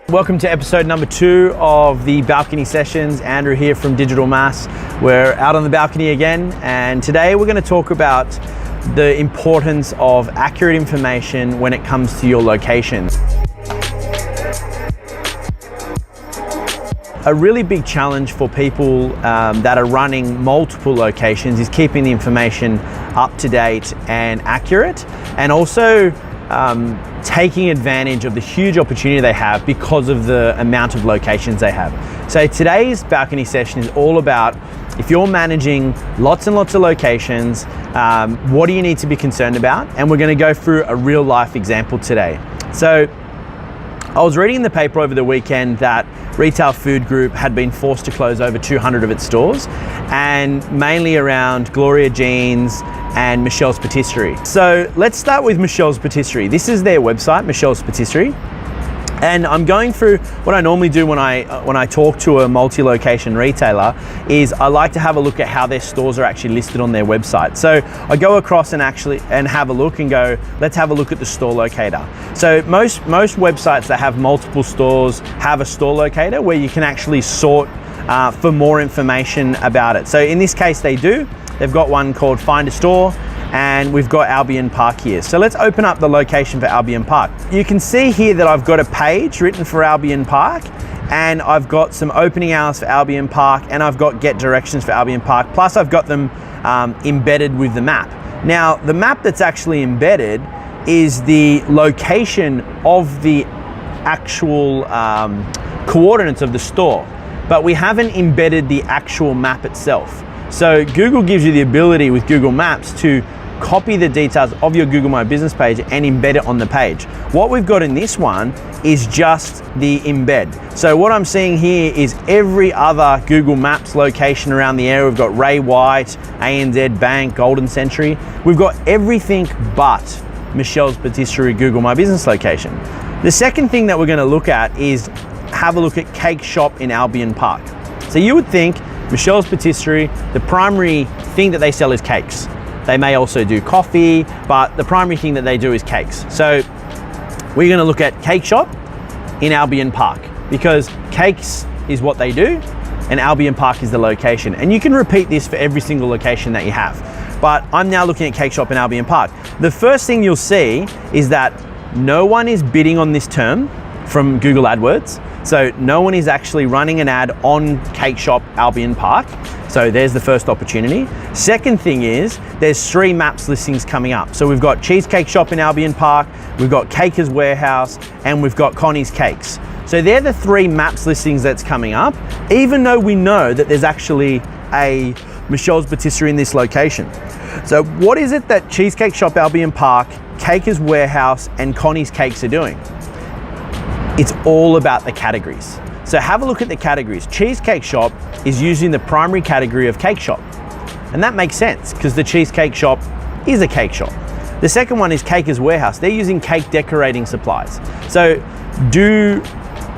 Welcome to episode number 2 of the balcony sessions. Andrew here from Digital Mass. We're out on the balcony again, and today we're going to talk about the importance of accurate information when it comes to your locations. A really big challenge for people that are running multiple locations is keeping the information up to date and accurate, and also taking advantage of the huge opportunity they have because of the amount of locations they have. So today's balcony session is all about, if you're managing lots and lots of locations, what do you need to be concerned about? And we're going to go through a real life example today. So I was reading in the paper over the weekend that Retail Food Group had been forced to close over 200 of its stores, and mainly around Gloria Jeans and Michel's Patisserie. So let's start with Michel's Patisserie. This is their website, Michel's Patisserie. And I'm going through what I normally do when I talk to a multi-location retailer is I like to have a look at how their stores are actually listed on their website. So I go across and have a look and go, let's have a look at the store locator. So most websites that have multiple stores have a store locator where you can actually sort for more information about it. So in this case they do. They've got one called Find a Store, and we've got Albion Park here. So let's open up the location for Albion Park. You can see here that I've got a page written for Albion Park, and I've got some opening hours for Albion Park, and I've got get directions for Albion Park, plus I've got them embedded with the map. Now, the map that's actually embedded is the location of the actual coordinates of the store, but we haven't embedded the actual map itself. So Google gives you the ability with Google Maps to copy the details of your Google My Business page and embed it on the page. What we've got in this one is just the embed. So what I'm seeing here is every other Google Maps location around the area. We've got Ray White, ANZ Bank, Golden Century. We've got everything but Michel's Patisserie Google My Business location. The second thing that we're going to look at is have a look at Cake Shop in Albion Park. So you would think Michel's Patisserie, the primary thing that they sell is cakes. They may also do coffee, but the primary thing that they do is cakes. So we're going to look at Cake Shop in Albion Park because cakes is what they do and Albion Park is the location. And you can repeat this for every single location that you have. But I'm now looking at Cake Shop in Albion Park. The first thing you'll see is that no one is bidding on this term from Google AdWords. So no one is actually running an ad on Cake Shop Albion Park. So there's the first opportunity. Second thing is there's 3 maps listings coming up. So we've got Cheesecake Shop in Albion Park, we've got Caker's Warehouse, and we've got Connie's Cakes. So they're the 3 maps listings that's coming up, even though we know that there's actually a Michel's Patisserie in this location. So what is it that Cheesecake Shop Albion Park, Caker's Warehouse, and Connie's Cakes are doing? It's all about the categories. So have a look at the categories. Cheesecake Shop is using the primary category of cake shop. And that makes sense because the Cheesecake Shop is a cake shop. The second one is Caker's Warehouse. They're using cake decorating supplies. So do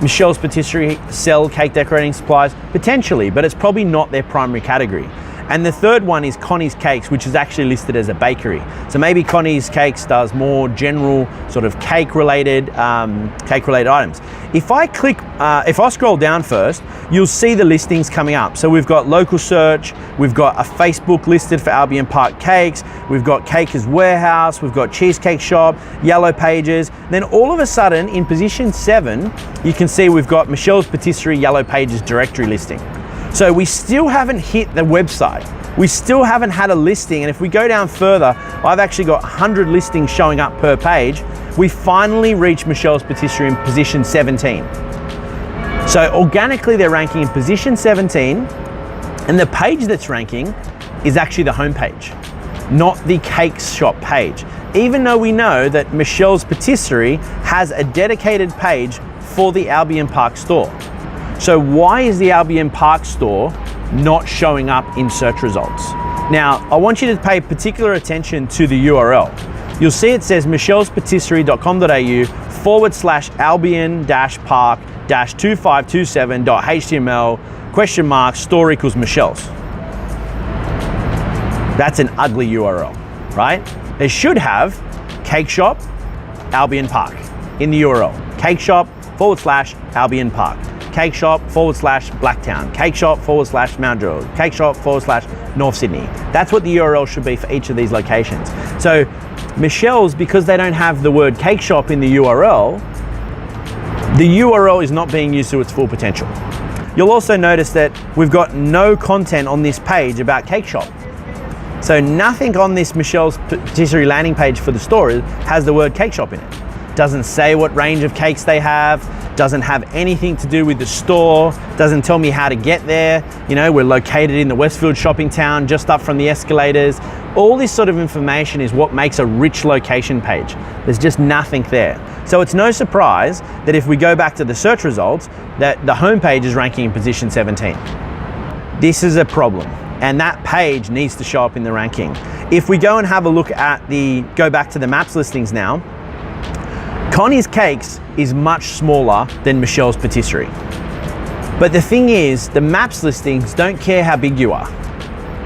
Michel's Patisserie sell cake decorating supplies? Potentially, but it's probably not their primary category. And the third one is Connie's Cakes, which is actually listed as a bakery. So maybe Connie's Cakes does more general sort of cake-related items. If I scroll down first, you'll see the listings coming up. So we've got local search, we've got a Facebook listed for Albion Park Cakes, we've got Caker's Warehouse, we've got Cheesecake Shop, Yellow Pages. Then all of a sudden, in position 7, you can see we've got Michel's Patisserie Yellow Pages directory listing. So we still haven't hit the website. We still haven't had a listing. And if we go down further, I've actually got 100 listings showing up per page. We finally reached Michel's Patisserie in position 17. So organically, they're ranking in position 17. And the page that's ranking is actually the homepage, not the cake shop page. Even though we know that Michel's Patisserie has a dedicated page for the Albion Park store. So why is the Albion Park store not showing up in search results? Now, I want you to pay particular attention to the URL. You'll see it says michelspatisserie.com.au/albion-park-2527.html ? Store equals Michel's. That's an ugly URL, right? They should have Cake Shop Albion Park in the URL. Cake Shop Albion Park, cake shop / Blacktown, cake shop / Mount Druitt, cake shop / North Sydney. That's what the URL should be for each of these locations. So Michel's, because they don't have the word cake shop in the URL is not being used to its full potential. You'll also notice that we've got no content on this page about cake shop. So nothing on this Michel's Patisserie landing page for the store has the word cake shop in it. Doesn't say what range of cakes they have, doesn't have anything to do with the store, doesn't tell me how to get there. You know, we're located in the Westfield shopping town, just up from the escalators. All this sort of information is what makes a rich location page. There's just nothing there. So it's no surprise that if we go back to the search results, that the homepage is ranking in position 17. This is a problem, and that page needs to show up in the ranking. If we go and have a look at go back to the maps listings now, Connie's Cakes is much smaller than Michel's Patisserie. But the thing is, the maps listings don't care how big you are.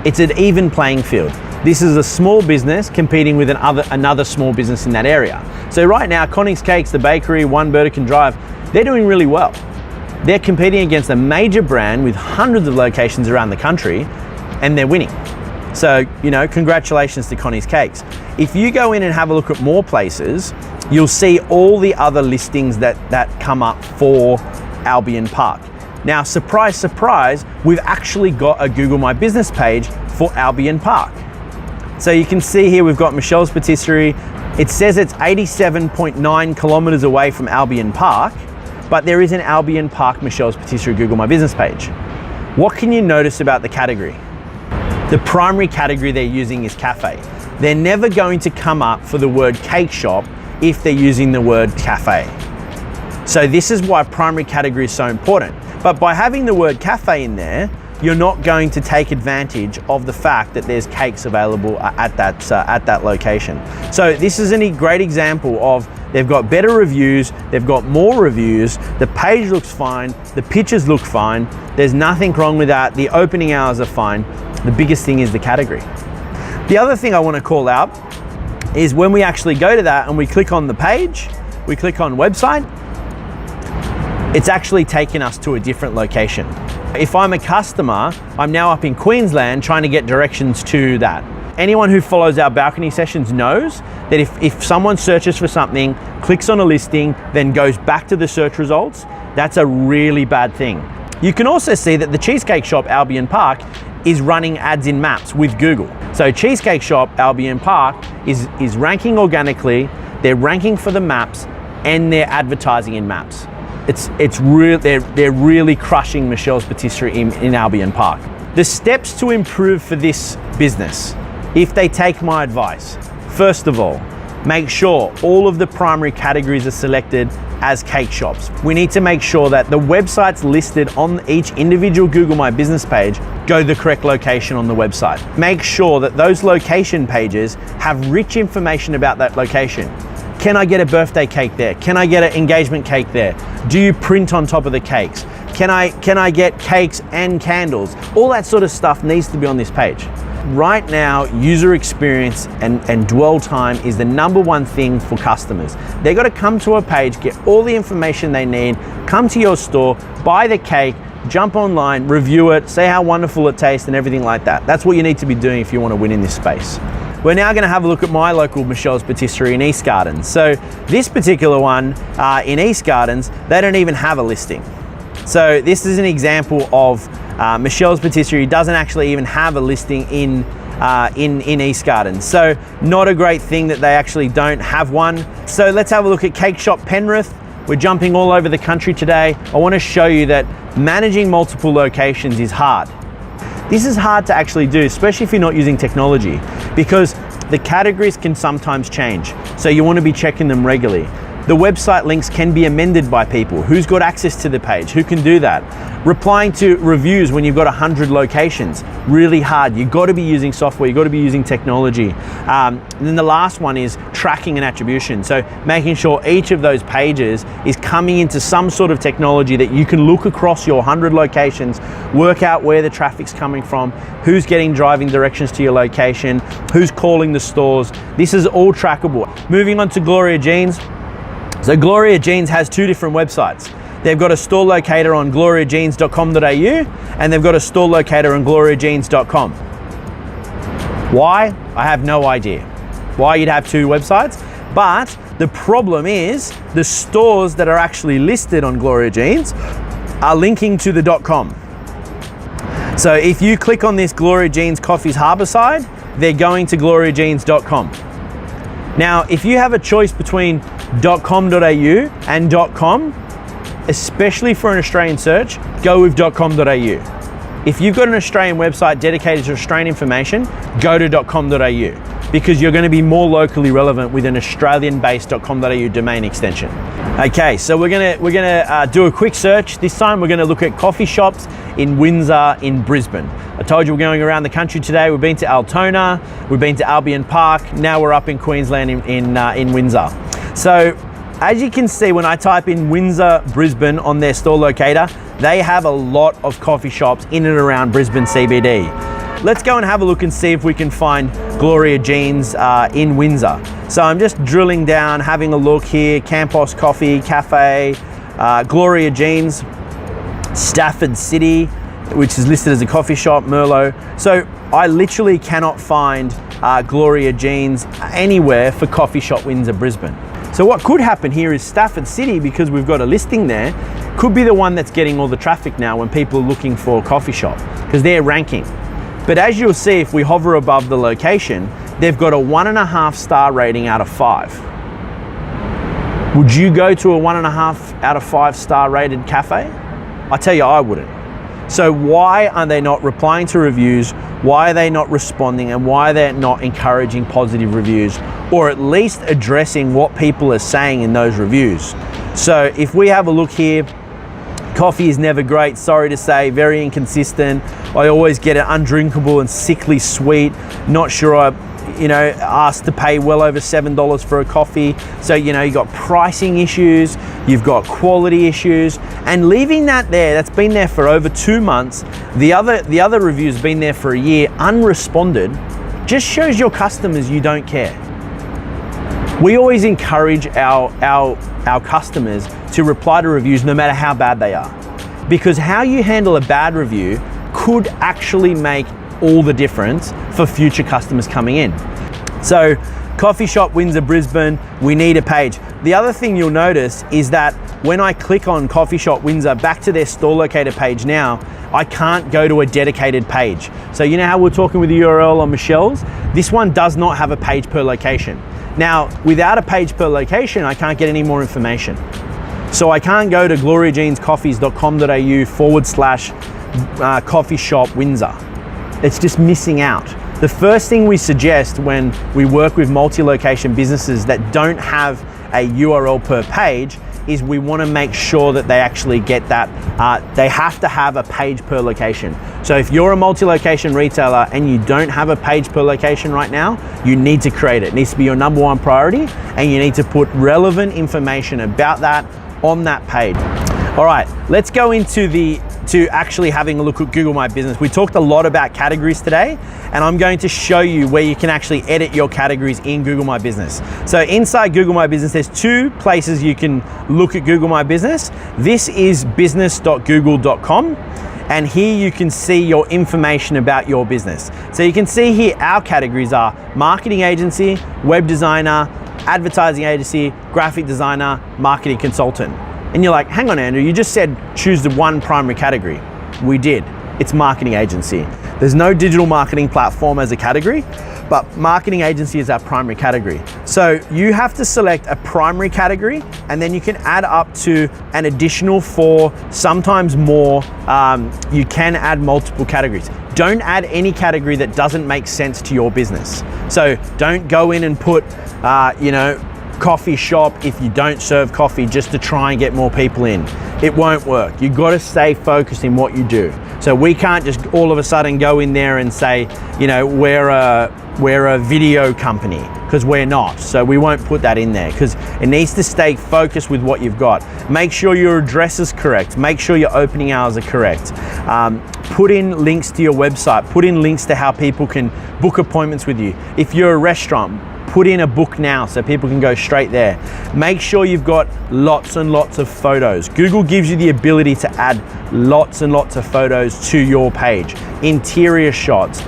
It's an even playing field. This is a small business competing with another small business in that area. So right now, Connie's Cakes, the bakery, One Burdekin Drive, they're doing really well. They're competing against a major brand with hundreds of locations around the country, and they're winning. So, you know, congratulations to Connie's Cakes. If you go in and have a look at more places, you'll see all the other listings that come up for Albion Park. Now, surprise, surprise, we've actually got a Google My Business page for Albion Park. So you can see here we've got Michel's Patisserie. It says it's 87.9 kilometers away from Albion Park, but there is an Albion Park Michel's Patisserie Google My Business page. What can you notice about the category? The primary category they're using is cafe. They're never going to come up for the word cake shop if they're using the word cafe. So this is why primary category is so important. But by having the word cafe in there, you're not going to take advantage of the fact that there's cakes available at that location. So this is a great example of they've got better reviews, they've got more reviews, the page looks fine, the pictures look fine, there's nothing wrong with that, the opening hours are fine. The biggest thing is the category. The other thing I want to call out is when we actually go to that and we click on the page, we click on website, it's actually taken us to a different location. If I'm a customer, I'm now up in Queensland trying to get directions to that. Anyone who follows our balcony sessions knows that if someone searches for something, clicks on a listing, then goes back to the search results, that's a really bad thing. You can also see that the Cheesecake Shop Albion Park is running ads in maps with Google. So Cheesecake Shop Albion Park is ranking organically, they're ranking for the maps, and they're advertising in maps. They're really crushing Michel's Patisserie in Albion Park. The steps to improve for this business, if they take my advice, first of all, make sure all of the primary categories are selected as cake shops. We need to make sure that the websites listed on each individual Google My Business page go to the correct location on the website. Make sure that those location pages have rich information about that location. Can I get a birthday cake there? Can I get an engagement cake there? Do you print on top of the cakes? Can I get cakes and candles? All that sort of stuff needs to be on this page. Right now, user experience and dwell time is the #1 thing for customers. They've got to come to a page, get all the information they need, come to your store, buy the cake, jump online, review it, say how wonderful it tastes and everything like that. That's what you need to be doing if you want to win in this space. We're now going to have a look at my local Michel's Patisserie in East Gardens. So this particular one in East Gardens, they don't even have a listing. So this is an example of Michel's Patisserie doesn't actually even have a listing in East Gardens. So not a great thing that they actually don't have one. So let's have a look at Cake Shop Penrith. We're jumping all over the country today. I want to show you that managing multiple locations is hard. This is hard to actually do, especially if you're not using technology, because the categories can sometimes change. So you want to be checking them regularly. The website links can be amended by people. Who's got access to the page? Who can do that? Replying to reviews when you've got 100 locations, really hard. You've got to be using software, you've got to be using technology. And then the last one is tracking and attribution. So making sure each of those pages is coming into some sort of technology that you can look across your 100 locations, work out where the traffic's coming from, who's getting driving directions to your location, who's calling the stores. This is all trackable. Moving on to Gloria Jeans. So Gloria Jeans has two different websites. They've got a store locator on gloriajeans.com.au and they've got a store locator on gloriajeans.com. Why? I have no idea why you'd have two websites, but the problem is the stores that are actually listed on Gloria Jeans are linking to the .com. So if you click on this Gloria Jeans Coffees Harbourside, they're going to gloriajeans.com. Now, if you have a choice between .com.au and .com, especially for an Australian search, go with .com.au. If you've got an Australian website dedicated to Australian information, go to .com.au because you're going to be more locally relevant with an Australian-based .com.au domain extension. Okay, so we're gonna do a quick search. This time we're going to look at coffee shops in Windsor in Brisbane. I told you we're going around the country today. We've been to Altona, we've been to Albion Park, now we're up in Queensland in Windsor. So as you can see, when I type in Windsor, Brisbane on their store locator, they have a lot of coffee shops in and around Brisbane CBD. Let's go and have a look and see if we can find Gloria Jeans in Windsor. So I'm just drilling down, having a look here, Campos Coffee Cafe, Gloria Jeans, Stafford City, which is listed as a coffee shop, Merlot. So I literally cannot find Gloria Jeans anywhere for coffee shop Windsor, Brisbane. So what could happen here is Stafford City, because we've got a listing there, could be the one that's getting all the traffic now when people are looking for a coffee shop, because they're ranking. But as you'll see, if we hover above the location, they've got a 1.5 star rating out of 5. Would you go to a 1.5 out of 5 star rated cafe? I tell you, I wouldn't. So why are they not replying to reviews? Why are they not responding? And why are they not encouraging positive reviews, or at least addressing what people are saying in those reviews? So if we have a look here, coffee is never great, sorry to say, very inconsistent. I always get it undrinkable and sickly sweet. Not sure I asked to pay well over $7 for a coffee. So, you've got pricing issues, you've got quality issues, and leaving that there, that's been there for over 2 months. The other review's been there for a year, unresponded, just shows your customers you don't care. We always encourage our customers to reply to reviews no matter how bad they are, because how you handle a bad review could actually make all the difference for future customers coming in. So coffee shop Windsor, Brisbane, we need a page. The other thing you'll notice is that when I click on coffee shop Windsor back to their store locator page now, I can't go to a dedicated page. So you know how we're talking with the URL on Michel's? This one does not have a page per location. Now, without a page per location, I can't get any more information. So I can't go to gloriajeanscoffees.com.au/coffee shop Windsor. It's just missing out. The first thing we suggest when we work with multi-location businesses that don't have a URL per page is we want to make sure that they actually get that. They have to have a page per location. So if you're a multi-location retailer and you don't have a page per location right now, you need to create it. It needs to be your #1 priority, and you need to put relevant information about that on that page. All right, let's go into to actually having a look at Google My Business. We talked a lot about categories today, and I'm going to show you where you can actually edit your categories in Google My Business. So inside Google My Business, there's 2 places you can look at Google My Business. This is business.google.com, and here you can see your information about your business. So you can see here our categories are marketing agency, web designer, advertising agency, graphic designer, marketing consultant. And you're like, hang on, Andrew, you just said choose the one primary category. We did. It's marketing agency. There's no digital marketing platform as a category, but marketing agency is our primary category. So you have to select a primary category, and then you can add up to an additional 4, sometimes more. You can add multiple categories. Don't add any category that doesn't make sense to your business. So don't go in and put, coffee shop if you don't serve coffee just to try and get more people in. It won't work. You've got to stay focused in what you do. So we can't just all of a sudden go in there and say, we're a video company, because we're not. So we won't put that in there, because it needs to stay focused with what you've got. Make sure your address is correct. Make sure your opening hours are correct. Put in links to your website. Put in links to how people can book appointments with you. If you're a restaurant, put in a book now so people can go straight there. Make sure you've got lots and lots of photos. Google gives you the ability to add lots and lots of photos to your page. Interior shots,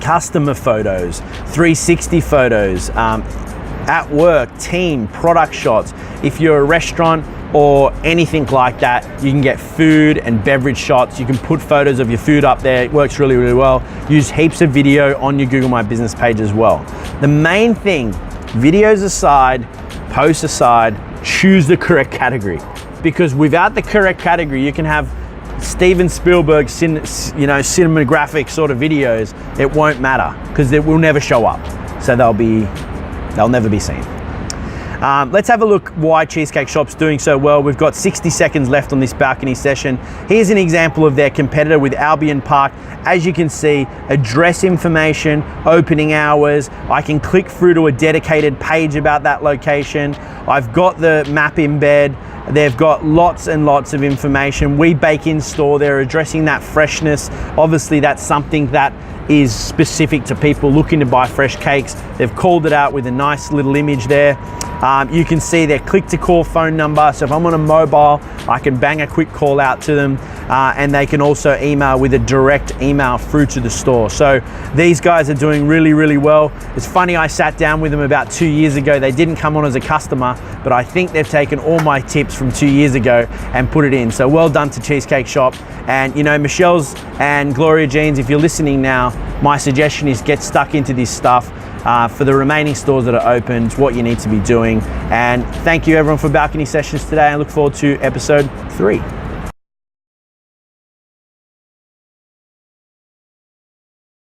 customer photos, 360 photos, at work, team, product shots. If you're a restaurant or anything like that, you can get food and beverage shots. You can put photos of your food up there. It works really, really well. Use heaps of video on your Google My Business page as well. The main thing, videos aside, posts aside, choose the correct category. Because without the correct category, you can have Steven Spielberg, cinematographic sort of videos. It won't matter because it will never show up. So they'll never be seen. Let's have a look why Cheesecake Shop's doing so well. We've got 60 seconds left on this balcony session. Here's an example of their competitor with Albion Park. As you can see, address information, opening hours. I can click through to a dedicated page about that location. I've got the map embed. They've got lots and lots of information. We bake in store. They're addressing that freshness. Obviously, that's something that is specific to people looking to buy fresh cakes. They've called it out with a nice little image there. You can see their click to call phone number. So if I'm on a mobile, I can bang a quick call out to them, and they can also email with a direct email through to the store. So these guys are doing really, really well. It's funny, I sat down with them about 2 years ago. They didn't come on as a customer, but I think they've taken all my tips from 2 years ago and put it in. So well done to Cheesecake Shop. And Michel's and Gloria Jeans, if you're listening now, my suggestion is get stuck into this stuff. For the remaining stores that are open, it's what you need to be doing. And thank you everyone for balcony sessions today. I look forward to episode 3.